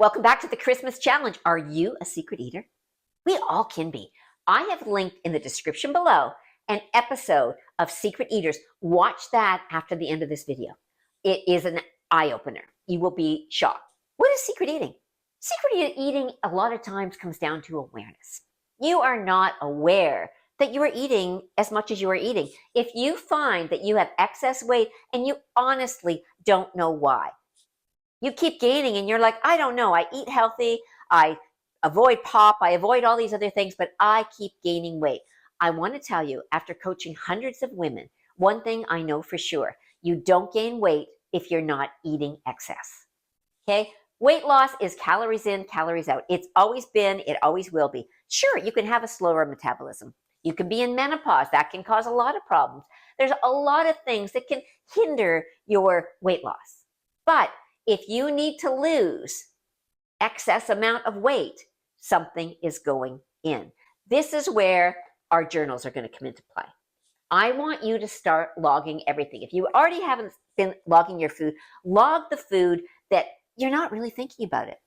Welcome back to the Christmas challenge. Are you a secret eater? We all can be. I have linked in the description below an episode of Secret Eaters. Watch that after the end of this video. It is an eye-opener. You will be shocked. What is secret eating? Secret eating a lot of times comes down to awareness. You are not aware that you are eating as much as you are eating. If you find that you have excess weight and you honestly don't know why, you keep gaining and you're like, I don't know, I eat healthy, I avoid pop, I avoid all these other things, but I keep gaining weight. I want to tell you, after coaching hundreds of women, one thing I know for sure, you don't gain weight if you're not eating excess, okay? Weight loss is calories in, calories out. It's always been, it always will be. Sure, you can have a slower metabolism. You can be in menopause. That can cause a lot of problems. There's a lot of things that can hinder your weight loss. But if you need to lose excess amount of weight, something is going in. This is where our journals are going to come into play. I want you to start logging everything. If you already haven't been logging your food, log the food that you're not really thinking about it.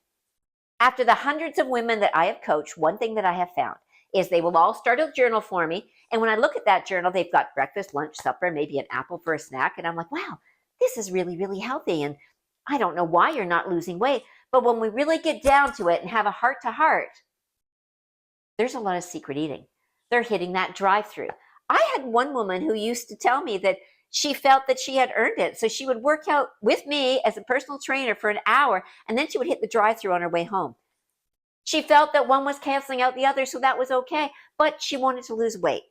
After the hundreds of women that I have coached, one thing that I have found is they will all start a journal for me. And when I look at that journal, they've got breakfast, lunch, supper, maybe an apple for a snack. And I'm like, wow, this is really, really healthy. And I don't know why you're not losing weight. But when we really get down to it and have a heart to heart, there's a lot of secret eating. They're hitting that drive-through. I had one woman who used to tell me that she felt that she had earned it. So she would work out with me as a personal trainer for an hour, and then she would hit the drive-through on her way home. She felt that one was canceling out the other, so that was okay, but she wanted to lose weight.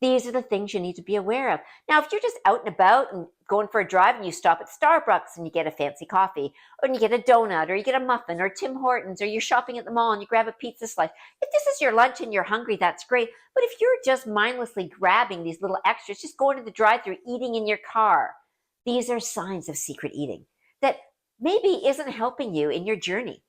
These are the things you need to be aware of. Now, if you're just out and about and going for a drive and you stop at Starbucks and you get a fancy coffee, or you get a donut, or you get a muffin, or Tim Hortons, or you're shopping at the mall and you grab a pizza slice, if this is your lunch and you're hungry, that's great. But if you're just mindlessly grabbing these little extras, just going to the drive-thru, eating in your car, these are signs of secret eating that maybe isn't helping you in your journey.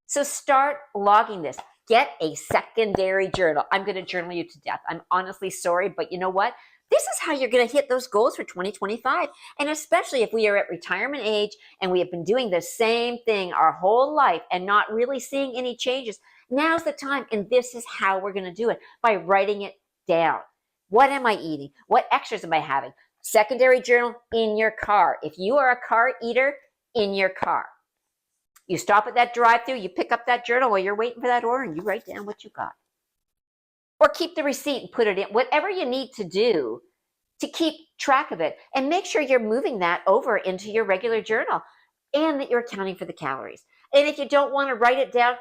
So start logging this. Get a secondary journal. I'm going to journal you to death. I'm honestly sorry, but you know what? This is how you're going to hit those goals for 2025. And especially if we are at retirement age and we have been doing the same thing our whole life and not really seeing any changes, now's the time. And this is how we're going to do it, by writing it down. What am I eating? What extras am I having? Secondary journal in your car. If you are a car eater, in your car. You stop at that drive-thru, you pick up that journal while you're waiting for that order, and you write down what you got. Or keep the receipt and put it in. Whatever you need to do to keep track of it, and make sure you're moving that over into your regular journal and that you're accounting for the calories. And if you don't want to write it down,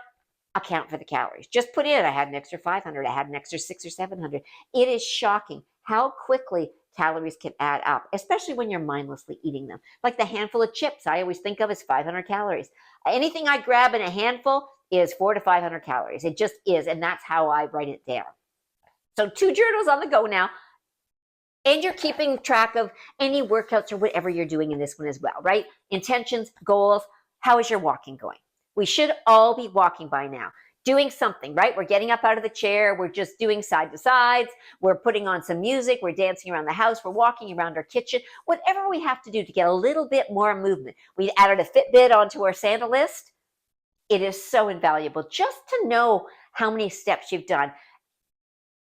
account for the calories. Just put in, I had an extra 500, I had an extra 600 or 700. It is shocking how quickly calories can add up, especially when you're mindlessly eating them. Like the handful of chips I always think of as 500 calories. Anything I grab in a handful is 400 to 500 calories. It just is, and that's how I write it down. So 2 journals on the go now, and you're keeping track of any workouts or whatever you're doing in this one as well, right? Intentions, goals, how is your walking going? We should all be walking by now. Doing something, right? We're getting up out of the chair. We're just doing side to sides. We're putting on some music. We're dancing around the house. We're walking around our kitchen. Whatever we have to do to get a little bit more movement. We added a Fitbit onto our Santa list. It is so invaluable just to know how many steps you've done.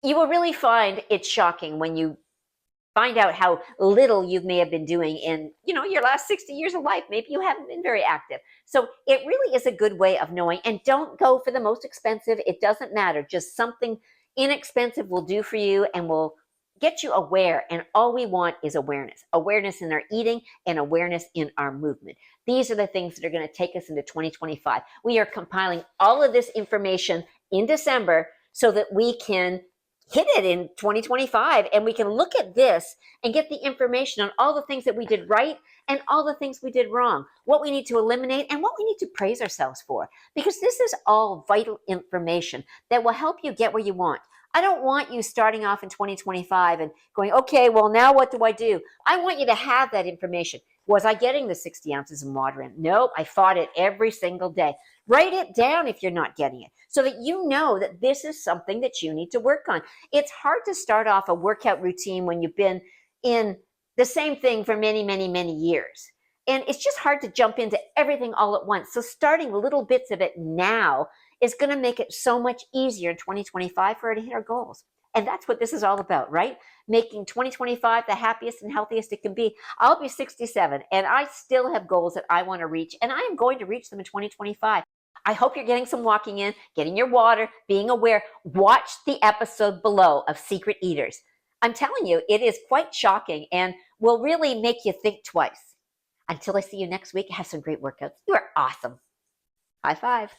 You will really find it's shocking when you find out how little you may have been doing in, your last 60 years of life. Maybe you haven't been very active. So it really is a good way of knowing. And don't go for the most expensive. It doesn't matter. Just something inexpensive will do for you and will get you aware. And all we want is awareness. Awareness in our eating and awareness in our movement. These are the things that are going to take us into 2025. We are compiling all of this information in December so that we can hit it in 2025, and we can look at this and get the information on all the things that we did right and all the things we did wrong, what we need to eliminate and what we need to praise ourselves for, because this is all vital information that will help you get where you want. I don't want you starting off in 2025 and going, okay, well, now what do I do? I want you to have that information. Was I getting the 60 ounces of water in? Nope, I fought it every single day. Write it down if you're not getting it so that you know that this is something that you need to work on. It's hard to start off a workout routine when you've been in the same thing for many, many, many years. And it's just hard to jump into everything all at once. So starting little bits of it now is going to make it so much easier in 2025 for her to hit our goals. And that's what this is all about, right? Making 2025 the happiest and healthiest it can be. I'll be 67 and I still have goals that I want to reach, and I am going to reach them in 2025. I hope you're getting some walking in, getting your water, being aware. Watch the episode below of Secret Eaters. I'm telling you, it is quite shocking and will really make you think twice. Until I see you next week, have some great workouts. You are awesome. High five.